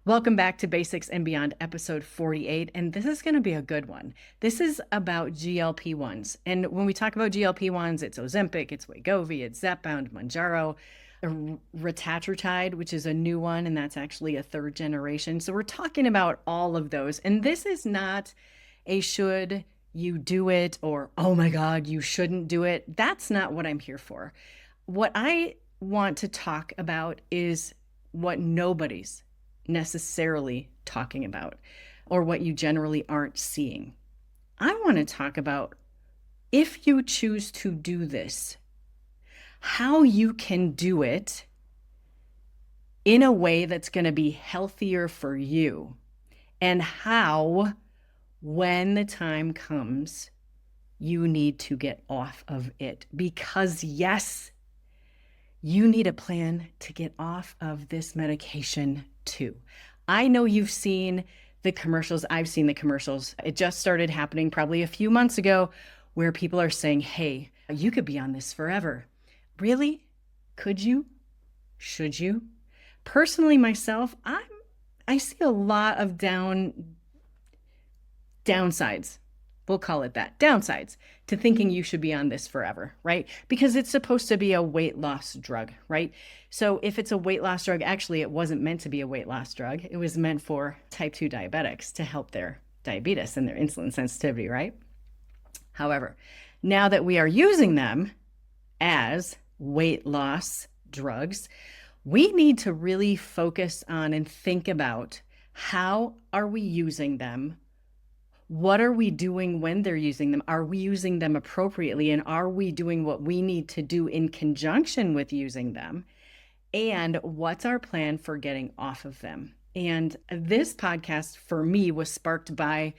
Welcome back to Basics and Beyond, episode 48, and this is going to be a good one. This is about GLP-1s, and when we talk about GLP-1s, it's Ozempic, it's Wegovy, it's Zepbound, Mounjaro, Retatrutide, which is a new one, and that's actually a third generation. So we're talking about all of those, and this is not a should you do it or, oh my God, you shouldn't do it. That's not what I'm here for. What I want to talk about is what nobody's necessarily talking about or what you generally aren't seeing. I want to talk about, if you choose to do this, how you can do it in a way that's going to be healthier for you, and how, when the time comes, you need to get off of it. Because yes, you need a plan to get off of this medication too. I know you've seen the commercials. I've seen the commercials. It just started happening probably a few months ago where people are saying, hey, you could be on this forever. Really? Could you? Should you? Personally, myself, I see a lot of downsides. We'll call it that. Downsides to thinking you should be on this forever, right? Because it's supposed to be a weight loss drug, right? So if it's a weight loss drug, actually, it wasn't meant to be a weight loss drug. It was meant for type 2 diabetics to help their diabetes and their insulin sensitivity, right? However, now that we are using them as weight loss drugs, we need to really focus on and think about, how are we using them? What are we doing when they're using them? Are we using them appropriately? And are we doing what we need to do in conjunction with using them? And what's our plan for getting off of them? And this podcast for me was sparked by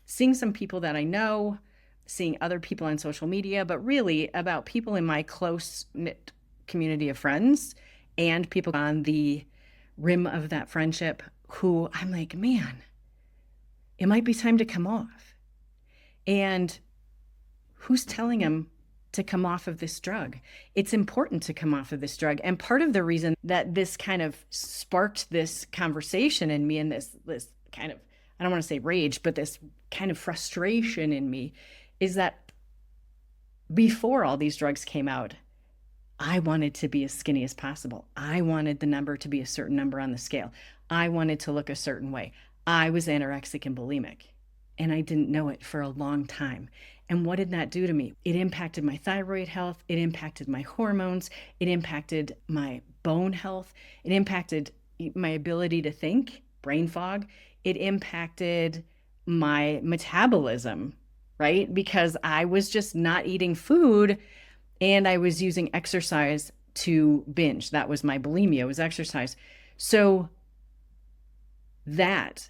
seeing some people that I know, seeing other people on social media, but really about people in my close-knit community of friends and people on the rim of that friendship who I'm like, man, it might be time to come off. And who's telling them to come off of this drug? It's important to come off of this drug. And part of the reason that this kind of sparked this conversation in me, and this kind of, I don't want to say rage, but this kind of frustration in me, is that before all these drugs came out, I wanted to be as skinny as possible. I wanted the number to be a certain number on the scale. I wanted to look a certain way. I was anorexic and bulimic, and I didn't know it for a long time. And what did that do to me? It impacted my thyroid health. It impacted my hormones. It impacted my bone health. It impacted my ability to think, brain fog. It impacted my metabolism, right? Because I was just not eating food and I was using exercise to binge. That was my bulimia, was exercise. So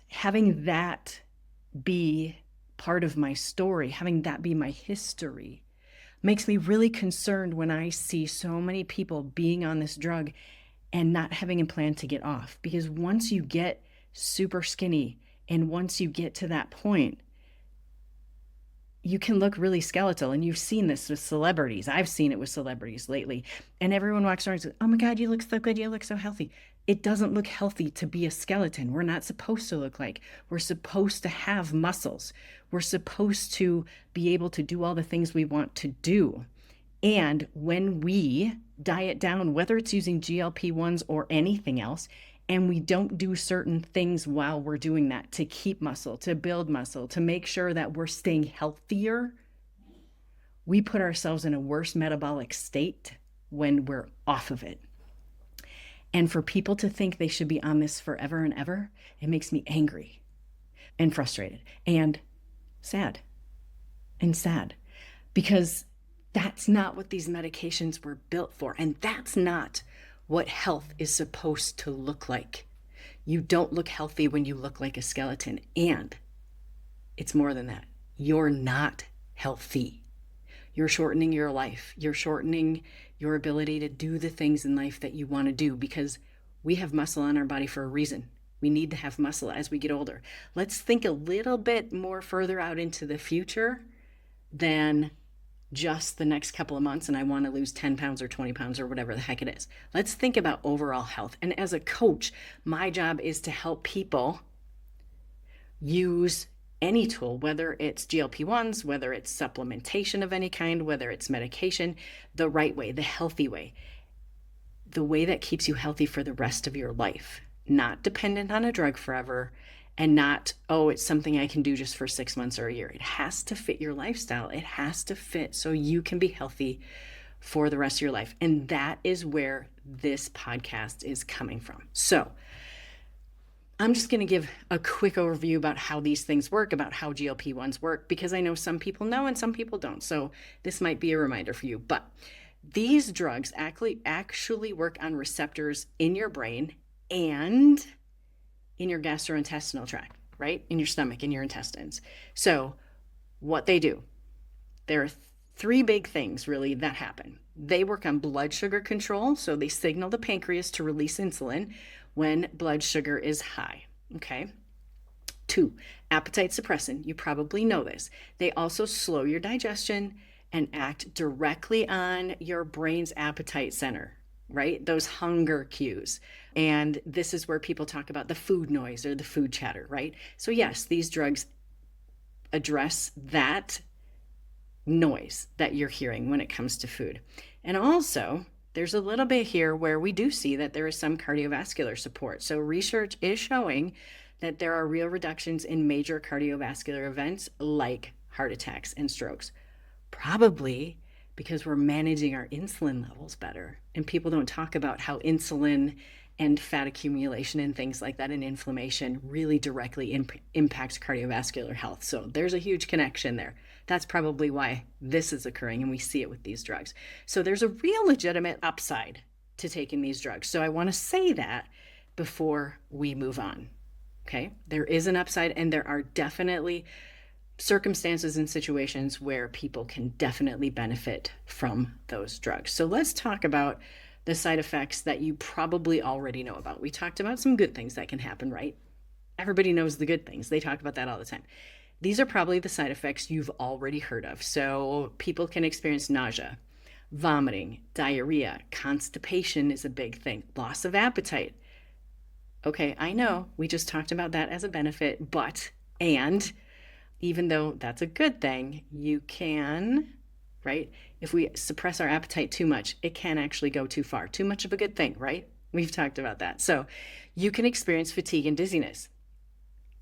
having that be part of my story, having that be my history, makes me really concerned when I see so many people being on this drug and not having a plan to get off. Because once you get super skinny and once you get to that point, you can look really skeletal. And you've seen this with celebrities. I've seen it with celebrities lately. And everyone walks around and says, oh my God, you look so good. You look so healthy. It doesn't look healthy to be a skeleton. We're not supposed to look like. We're supposed to have muscles. We're supposed to be able to do all the things we want to do. And when we diet down, whether it's using GLP-1s or anything else, and we don't do certain things while we're doing that to keep muscle, to build muscle, to make sure that we're staying healthier, we put ourselves in a worse metabolic state when we're off of it. And for people to think they should be on this forever and ever, it makes me angry and frustrated and sad. Because that's not what these medications were built for. And that's not what health is supposed to look like. You don't look healthy when you look like a skeleton. And it's more than that. You're not healthy. You're shortening your life. You're shortening your ability to do the things in life that you want to do, because we have muscle on our body for a reason. We need to have muscle as we get older. Let's think a little bit more further out into the future than just the next couple of months and I want to lose 10 pounds or 20 pounds or whatever the heck it is. Let's think about overall health. And as a coach, my job is to help people use any tool, whether it's GLP-1s, whether it's supplementation of any kind, whether it's medication, the right way, the healthy way, the way that keeps you healthy for the rest of your life, not dependent on a drug forever, and not, oh, it's something I can do just for 6 months or a year. It has to fit your lifestyle. It has to fit so you can be healthy for the rest of your life. And that is where this podcast is coming from. So I'm just going to give a quick overview about how these things work, about how GLP-1s work, because I know some people know and some people don't. So this might be a reminder for you. But these drugs actually work on receptors in your brain and in your gastrointestinal tract, right? In your stomach, in your intestines. So what they do, there are three big things really that happen. They work on blood sugar control. So they signal the pancreas to release insulin when blood sugar is high, okay? 2, appetite suppressant. You probably know this. They also slow your digestion and act directly on your brain's appetite center, right? Those hunger cues. And this is where people talk about the food noise or the food chatter, right? So yes, these drugs address that noise that you're hearing when it comes to food. And also, there's a little bit here where we do see that there is some cardiovascular support. So research is showing that there are real reductions in major cardiovascular events like heart attacks and strokes. Probably because we're managing our insulin levels better. And people don't talk about how insulin and fat accumulation and things like that and inflammation really directly impacts cardiovascular health. So there's a huge connection there. That's probably why this is occurring, and we see it with these drugs. So there's a real legitimate upside to taking these drugs. So I want to say that before we move on. Okay? There is an upside, and there are definitely circumstances and situations where people can definitely benefit from those drugs. So let's talk about the side effects that you probably already know about. We talked about some good things that can happen, right? Everybody knows the good things. They talk about that all the time. These are probably the side effects you've already heard of. So people can experience nausea, vomiting, diarrhea, constipation is a big thing, loss of appetite. Okay, I know we just talked about that as a benefit, and even though that's a good thing, you can, right? If we suppress our appetite too much, it can actually go too far. Too much of a good thing, right? We've talked about that. So you can experience fatigue and dizziness.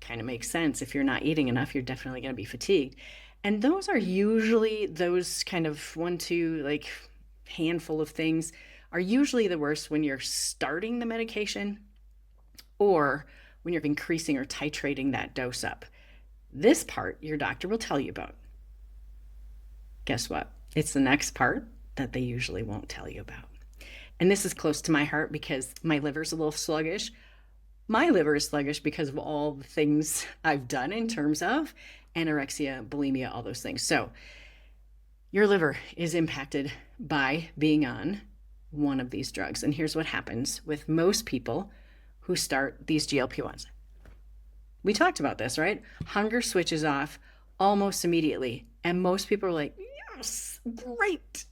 Kind of makes sense. If you're not eating enough, you're definitely going to be fatigued. And those are usually those kind of 1, 2, like handful of things are usually the worst when you're starting the medication or when you're increasing or titrating that dose up. This part your doctor will tell you about. Guess what? It's the next part that they usually won't tell you about. And this is close to my heart because my liver's a little sluggish. My liver is sluggish because of all the things I've done in terms of anorexia, bulimia, all those things. So your liver is impacted by being on one of these drugs. And here's what happens with most people who start these GLP-1s. We talked about this, right? Hunger switches off almost immediately. And most people are like, yes, great.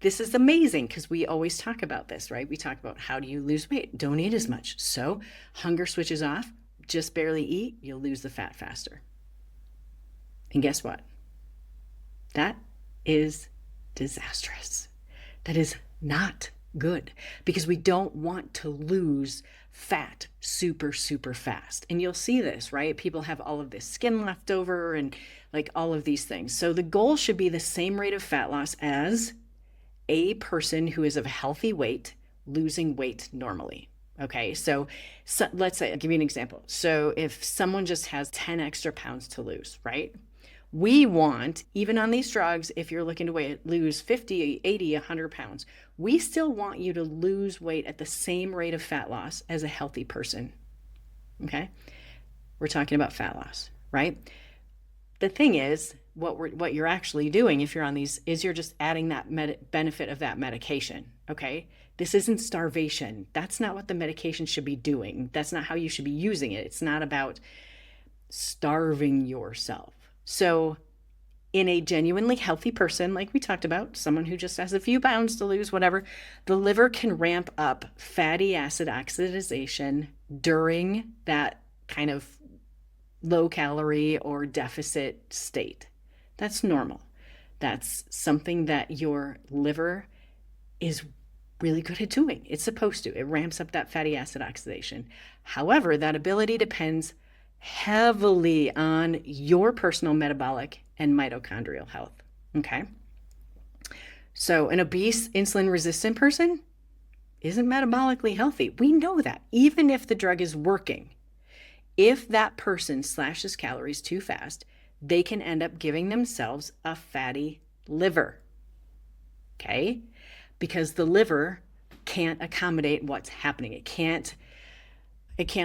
This is amazing because we always talk about this, right? We talk about how do you lose weight? Don't eat as much. So hunger switches off, just barely eat, you'll lose the fat faster. And guess what? That is disastrous. That is not good because we don't want to lose fat super, super fast. And you'll see this, right? People have all of this skin left over and like all of these things. So the goal should be the same rate of fat loss as a person who is of healthy weight losing weight normally. Okay, so let's say, I'll give you an example. So if someone just has 10 extra pounds to lose, right? We want, even on these drugs, if you're looking to lose 50, 80, 100 pounds, we still want you to lose weight at the same rate of fat loss as a healthy person. Okay, we're talking about fat loss, right? The thing is, what you're actually doing if you're on these is you're just adding that benefit of that medication, okay? This isn't starvation. That's not what the medication should be doing. That's not how you should be using it. It's not about starving yourself. So In a genuinely healthy person, like we talked about, someone who just has a few pounds to lose, whatever, the liver can ramp up fatty acid oxidation during that kind of low calorie or deficit state. That's normal. That's something that your liver is really good at doing. It's supposed to. It ramps up that fatty acid oxidation. However, that ability depends heavily on your personal metabolic and mitochondrial health. Okay. So an obese, insulin resistant person isn't metabolically healthy. We know that, even if the drug is working. If that person slashes calories too fast, they can end up giving themselves a fatty liver. Okay? Because the liver can't accommodate what's happening. It can't,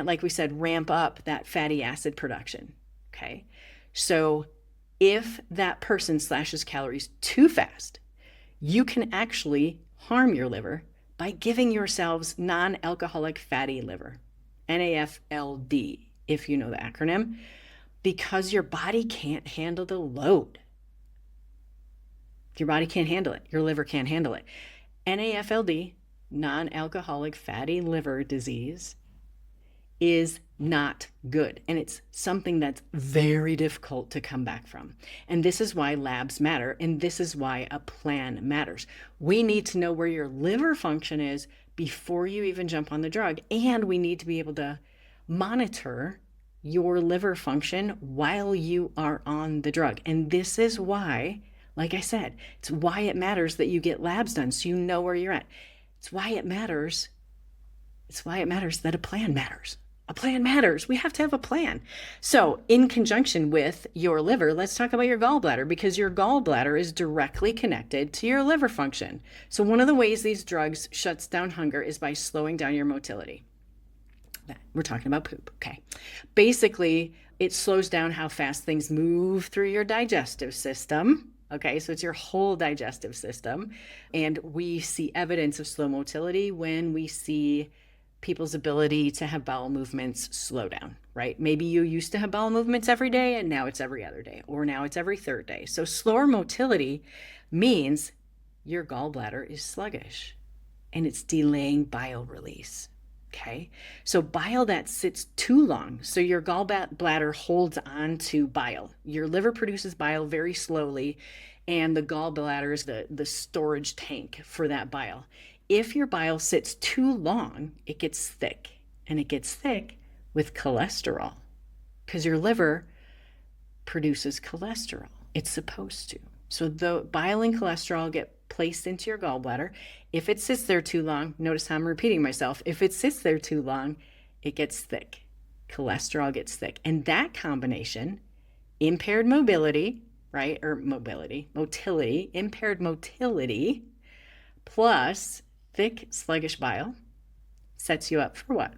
like we said, ramp up that fatty acid production. Okay? So if that person slashes calories too fast, you can actually harm your liver by giving yourselves non-alcoholic fatty liver, NAFLD, if you know the acronym, because your body can't handle the load. Your body can't handle it. Your liver can't handle it. NAFLD, non-alcoholic fatty liver disease, is not good. And it's something that's very difficult to come back from. And this is why labs matter. And this is why a plan matters. We need to know where your liver function is before you even jump on the drug. And we need to be able to monitor your liver function while you are on the drug. And this is why, like I said, it's why it matters that you get labs done so you know where you're at. It's why it matters. It's why it matters that a plan matters. A plan matters. We have to have a plan. So in conjunction with your liver, let's talk about your gallbladder, because your gallbladder is directly connected to your liver function. So one of the ways these drugs shuts down hunger is by slowing down your motility. We're talking about poop. Okay. Basically, it slows down how fast things move through your digestive system. Okay, so it's your whole digestive system. And we see evidence of slow motility when we see people's ability to have bowel movements slow down, right? Maybe you used to have bowel movements every day and now it's every other day, or now it's every third day. So slower motility means your gallbladder is sluggish and it's delaying bile release. Okay, so bile that sits too long, so your gallbladder holds on to bile. Your liver produces bile very slowly, and the gallbladder is the storage tank for that bile. If your bile sits too long, it gets thick, and it gets thick with cholesterol, because your liver produces cholesterol. It's supposed to. So the bile and cholesterol get placed into your gallbladder. If it sits there too long, notice how I'm repeating myself. If it sits there too long, it gets thick. Cholesterol gets thick. And that combination, impaired mobility, right? Or motility, impaired motility, plus thick, sluggish bile, sets you up for what?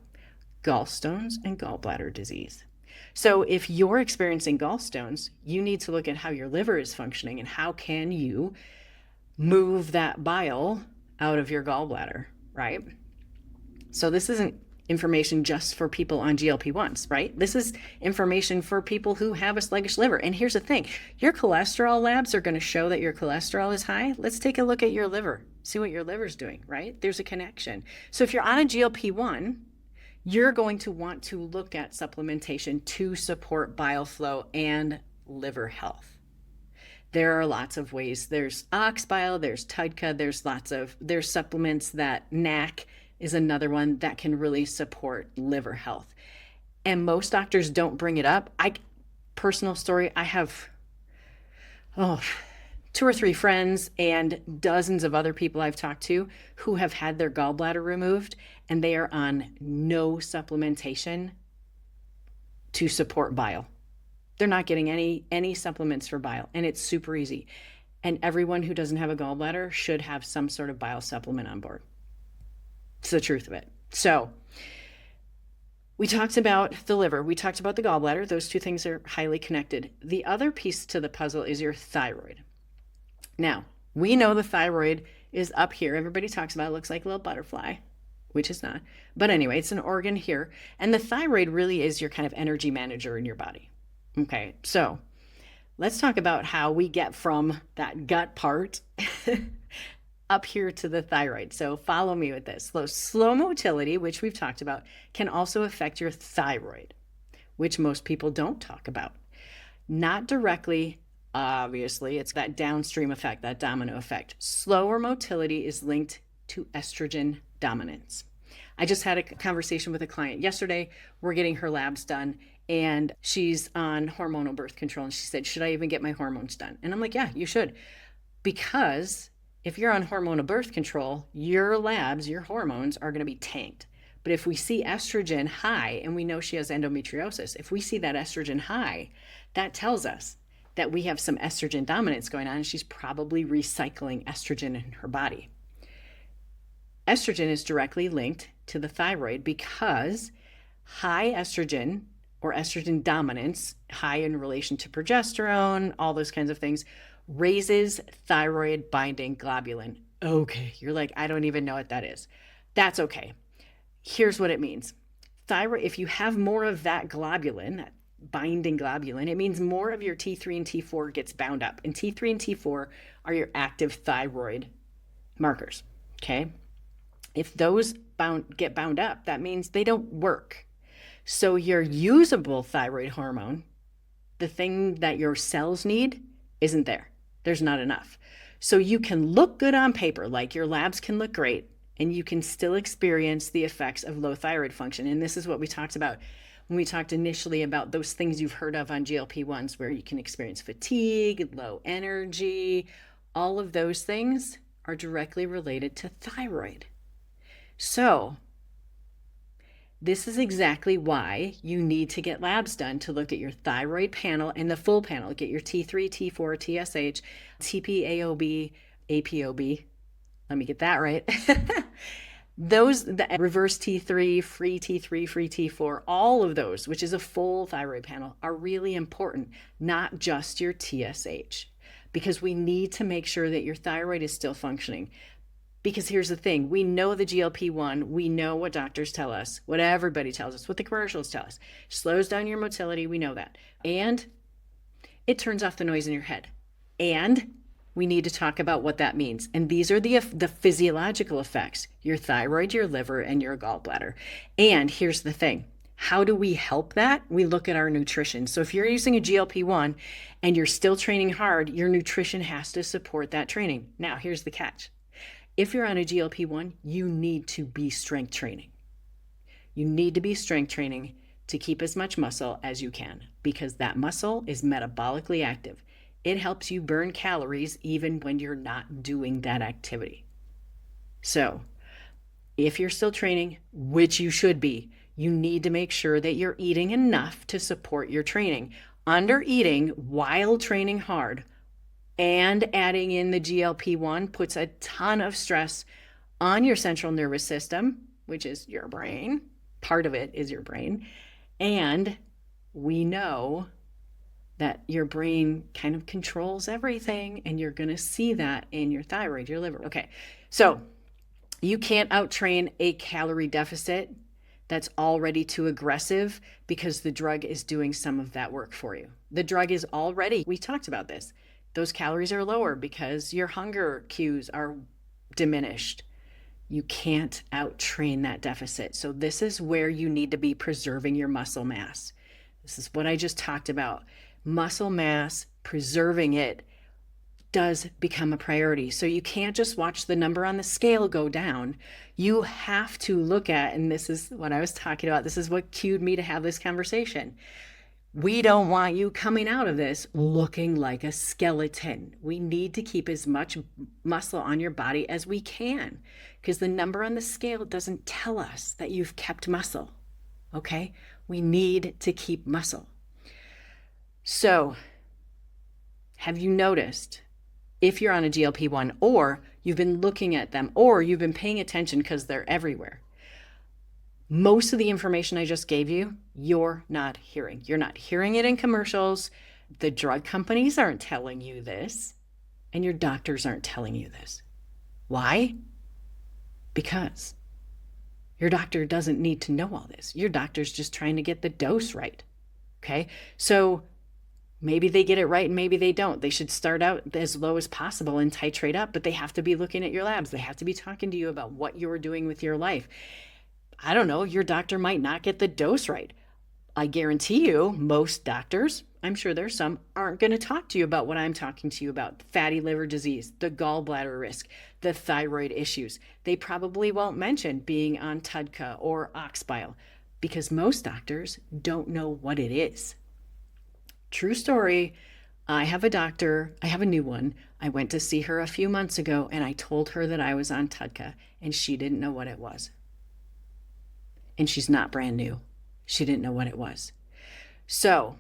Gallstones and gallbladder disease. So if you're experiencing gallstones, you need to look at how your liver is functioning and how can you move that bile out of your gallbladder, right? So this isn't information just for people on GLP-1s, right? This is information for people who have a sluggish liver. And here's the thing, your cholesterol labs are going to show that your cholesterol is high. Let's take a look at your liver, see what your liver's doing, right? There's a connection. So if you're on a GLP-1, you're going to want to look at supplementation to support bile flow and liver health. There are lots of ways. There's ox bile, there's TUDCA, there's supplements that NAC is another one that can really support liver health. And most doctors don't bring it up. Personal story, I have 2 or 3 friends and dozens of other people I've talked to who have had their gallbladder removed, and they are on no supplementation to support bile. They're not getting any supplements for bile, and it's super easy. And everyone who doesn't have a gallbladder should have some sort of bile supplement on board. It's the truth of it. So we talked about the liver. We talked about the gallbladder. Those two things are highly connected. The other piece to the puzzle is your thyroid. Now, we know the thyroid is up here. Everybody talks about it. It looks like a little butterfly, which is not. But anyway, it's an organ here. And the thyroid really is your kind of energy manager in your body. Okay, so let's talk about how we get from that gut part up here to the thyroid. So follow me with this. Slow motility, which we've talked about, can also affect your thyroid, which most people don't talk about. Not directly, obviously, it's that downstream effect, that domino effect. Slower motility is linked to estrogen dominance. I just had a conversation with a client yesterday. We're getting her labs done, and she's on hormonal birth control. And she said, should I even get my hormones done? And I'm like, yeah, you should. Because if you're on hormonal birth control, your labs, your hormones are going to be tanked. But if we see estrogen high, and we know she has endometriosis, if we see that estrogen high, that tells us that we have some estrogen dominance going on, and she's probably recycling estrogen in her body. Estrogen is directly linked to the thyroid because high estrogen or estrogen dominance, high in relation to progesterone, all those kinds of things, raises thyroid binding globulin. Okay, you're like, I don't even know what that is. That's okay. Here's what it means. Thyroid, if you have more of that globulin, that binding globulin, it means more of your T3 and T4 gets bound up. And T3 and T4 are your active thyroid markers, okay? If those get bound up, that means they don't work. So your usable thyroid hormone, the thing that your cells need, isn't there. There's not enough. So you can look good on paper, like your labs can look great, and you can still experience the effects of low thyroid function. And this is what we talked about when we talked initially about those things you've heard of on GLP-1s, where you can experience fatigue, low energy. All of those things are directly related to thyroid. So this is exactly why you need to get labs done to look at your thyroid panel and the full panel. Get your T3, T4, TSH, TPAOB, APOB. Let me get that right. Those, the reverse T3, free T3, free T4, all of those, which is a full thyroid panel, are really important, not just your TSH, because we need to make sure that your thyroid is still functioning. Because here's the thing, we know the GLP-1, we know what doctors tell us, what everybody tells us, what the commercials tell us. Slows down your motility, we know that. And it turns off the noise in your head. And we need to talk about what that means. And these are the physiological effects, your thyroid, your liver, and your gallbladder. And here's the thing, how do we help that? We look at our nutrition. So if you're using a GLP-1 and you're still training hard, your nutrition has to support that training. Now, here's the catch. If you're on a GLP-1, you need to be strength training. You need to be strength training to keep as much muscle as you can, because that muscle is metabolically active. It helps you burn calories even when you're not doing that activity. So if you're still training, which you should be, you need to make sure that you're eating enough to support your training. Under eating while training hard and adding in the GLP-1 puts a ton of stress on your central nervous system, which is your brain. Part of it is your brain. And we know that your brain kind of controls everything, and you're going to see that in your thyroid, your liver. Okay, so you can't out-train a calorie deficit that's already too aggressive, because the drug is doing some of that work for you. The drug is already, we talked about this, those calories are lower because your hunger cues are diminished. You can't out-train that deficit. So this is where you need to be preserving your muscle mass. This is what I just talked about. Muscle mass, preserving it, does become a priority. So you can't just watch the number on the scale go down. You have to look at, and this is what I was talking about, this is what cued me to have this conversation. We don't want you coming out of this looking like a skeleton. We need to keep as much muscle on your body as we can, because the number on the scale doesn't tell us that you've kept muscle, okay? We need to keep muscle. So, have you noticed, if you're on a GLP-1 or you've been looking at them or you've been paying attention because they're everywhere, most of the information I just gave you, you're not hearing. You're not hearing it in commercials. The drug companies aren't telling you this, and your doctors aren't telling you this. Why? Because your doctor doesn't need to know all this. Your doctor's just trying to get the dose right, okay? So Maybe they get it right and maybe they don't. They should start out as low as possible and titrate up, but they have to be looking at your labs. They have to be talking to you about what you're doing with your life. I don't know, your doctor might not get the dose right. I guarantee you, most doctors, I'm sure there's some, aren't going to talk to you about what I'm talking to you about: fatty liver disease, the gallbladder risk, the thyroid issues. They probably won't mention being on TUDCA or ox bile because most doctors don't know what it is. True story. I have a doctor, I have a new one. I went to see her a few months ago and I told her that I was on TUDCA and she didn't know what it was. And she's not brand new. She didn't know what it was. So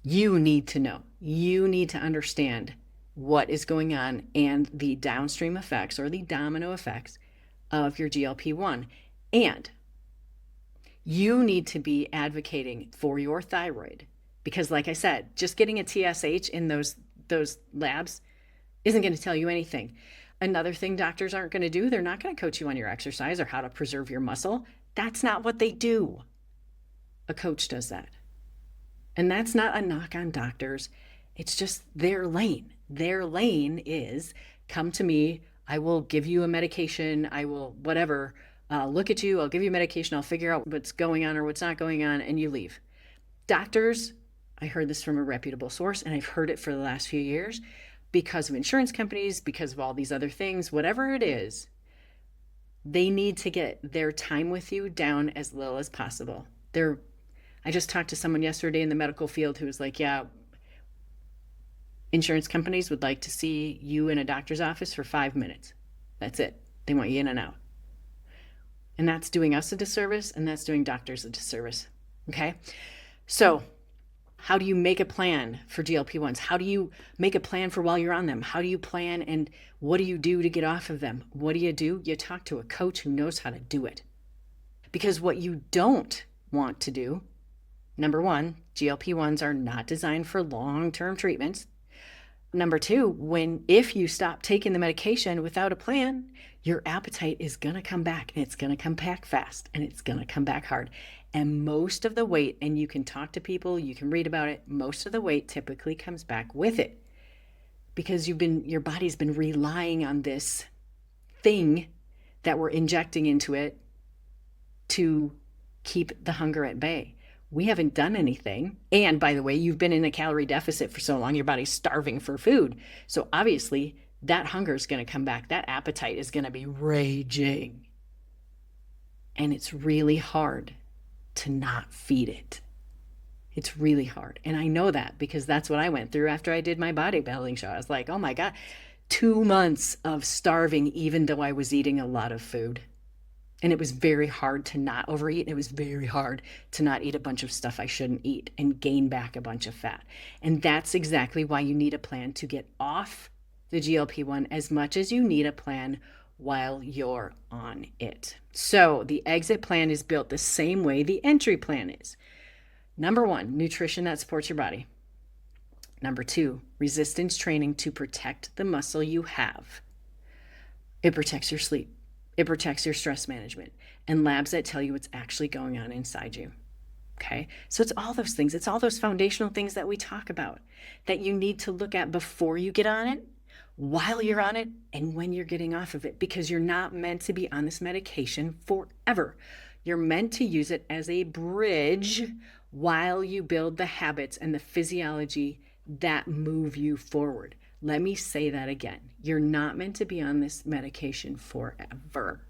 you need to know. You need to understand what is going on and the downstream effects or the domino effects of your GLP-1. And you need to be advocating for your thyroid because, like I said, just getting a TSH in those labs isn't going to tell you anything. Another thing doctors aren't going to do, they're not going to coach you on your exercise or how to preserve your muscle. That's not what they do. A coach does that. And that's not a knock on doctors. It's just their lane. Their lane is come to me. I will give you a medication. I will whatever. I'll look at you. I'll give you medication. I'll figure out what's going on or what's not going on, and you leave. Doctors, I heard this from a reputable source, and I've heard it for the last few years because of insurance companies, because of all these other things, whatever it is, they need to get their time with you down as little as possible. I just talked to someone yesterday in the medical field who was like, yeah, insurance companies would like to see you in a doctor's office for 5 minutes. That's it. They want you in and out. And that's doing us a disservice, and that's doing doctors a disservice. Okay? So how do you make a plan for GLP-1s? How do you make a plan for while you're on them? How do you plan and what do you do to get off of them? What do? You talk to a coach who knows how to do it. Because what you don't want to do, number one, GLP-1s are not designed for long-term treatments. Number two, if you stop taking the medication without a plan, your appetite is going to come back, and it's going to come back fast, and it's going to come back hard. And most of the weight, and you can talk to people, you can read about it, most of the weight typically comes back with it because your body's been relying on this thing that we're injecting into it to keep the hunger at bay. We haven't done anything. And by the way, you've been in a calorie deficit for so long, your body's starving for food. So obviously that hunger is going to come back. That appetite is going to be raging. And it's really hard to not feed it. It's really hard. And I know that because that's what I went through after I did my bodybuilding show. I was like, oh my God, 2 months of starving, even though I was eating a lot of food. And it was very hard to not overeat. It was very hard to not eat a bunch of stuff I shouldn't eat and gain back a bunch of fat. And that's exactly why you need a plan to get off the GLP-1 as much as you need a plan while you're on it. So the exit plan is built the same way the entry plan is. Number one, nutrition that supports your body. Number two, resistance training to protect the muscle you have. It protects your sleep. It protects your stress management and labs that tell you what's actually going on inside you. Okay. So it's all those things. It's all those foundational things that we talk about that you need to look at before you get on it, while you're on it, and when you're getting off of it, because you're not meant to be on this medication forever. You're meant to use it as a bridge while you build the habits and the physiology that move you forward. Let me say that again. You're not meant to be on this medication forever.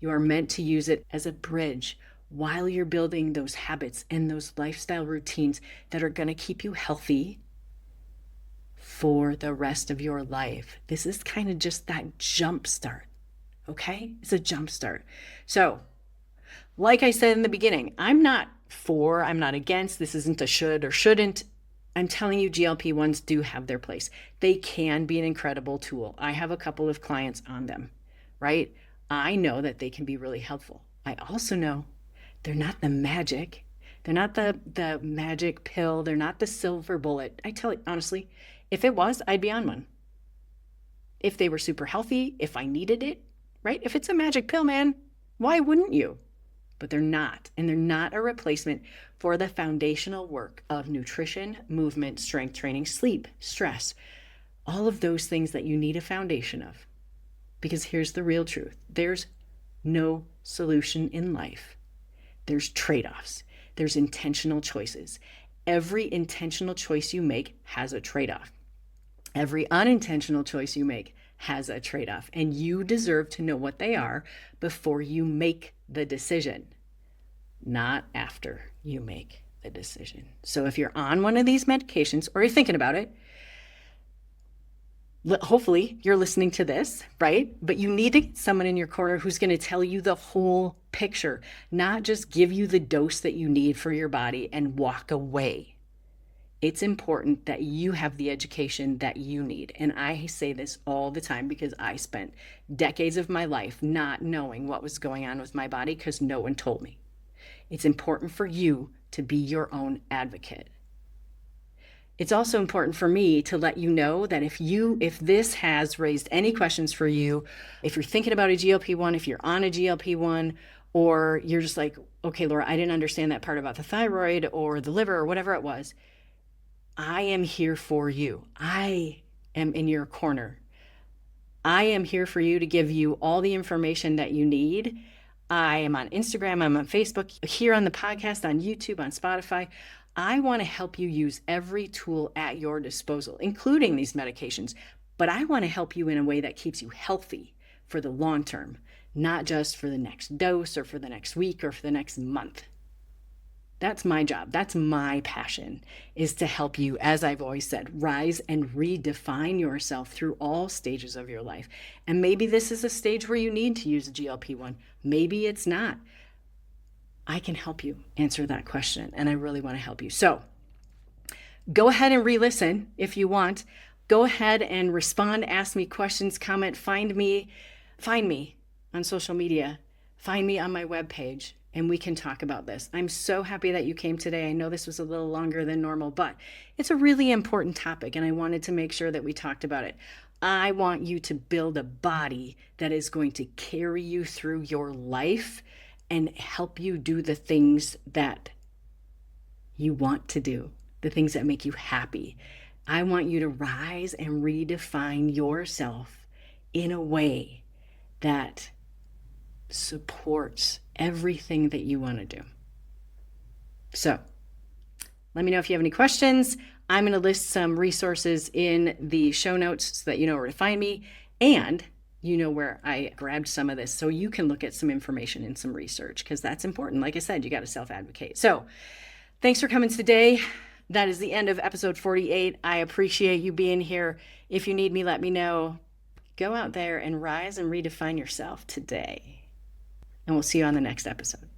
You are meant to use it as a bridge while you're building those habits and those lifestyle routines that are going to keep you healthy for the rest of your life. This is kind of just that jump start, okay? It's a jump start. So, like I said in the beginning, I'm not against, this isn't a should or shouldn't. I'm telling you, GLP-1s do have their place. They can be an incredible tool. I have a couple of clients on them, right? I know that they can be really helpful. I also know they're not the magic. They're not the magic pill. They're not the silver bullet. I tell you, honestly, if it was, I'd be on one. If they were super healthy, if I needed it, right? If it's a magic pill, man, why wouldn't you? but they're not. And they're not a replacement for the foundational work of nutrition, movement, strength training, sleep, stress, all of those things that you need a foundation of. Because here's the real truth. There's no solution in life. There's trade-offs. There's intentional choices. Every intentional choice you make has a trade-off. Every unintentional choice you make has a trade-off. And you deserve to know what they are before you make the decision, not after you make the decision. So if you're on one of these medications or you're thinking about it, hopefully you're listening to this, right? But you need to get someone in your corner who's going to tell you the whole picture, not just give you the dose that you need for your body and walk away. It's important that you have the education that you need. And I say this all the time because I spent decades of my life not knowing what was going on with my body because no one told me. It's important for you to be your own advocate. It's also important for me to let you know that if this has raised any questions for you, if you're thinking about a GLP-1, if you're on a GLP-1, or you're just like, okay, Laura, I didn't understand that part about the thyroid or the liver or whatever it was, I am here for you. I am in your corner. I am here for you to give you all the information that you need. I am on Instagram, I'm on Facebook, here on the podcast, on YouTube, on Spotify. I want to help you use every tool at your disposal, including these medications, but I want to help you in a way that keeps you healthy for the long term, not just for the next dose or for the next week or for the next month. That's my job. That's my passion, is to help you, as I've always said, rise and redefine yourself through all stages of your life. And maybe this is a stage where you need to use a GLP-1. Maybe it's not. I can help you answer that question, and I really want to help you. So go ahead and re-listen if you want. Go ahead and respond, ask me questions, comment, find me on social media, find me on my webpage, and we can talk about this. I'm so happy that you came today. I know this was a little longer than normal, but it's a really important topic, and I wanted to make sure that we talked about it. I want you to build a body that is going to carry you through your life and help you do the things that you want to do, the things that make you happy. I want you to rise and redefine yourself in a way that supports everything that you want to do. So let me know if you have any questions. I'm going to list some resources in the show notes so that you know where to find me, and you know where I grabbed some of this so you can look at some information and some research, because that's important. Like I said, you got to self-advocate. So thanks for coming today. That is the end of episode 48. I appreciate you being here. If you need me, let me know. Go out there and rise and redefine yourself today. And we'll see you on the next episode.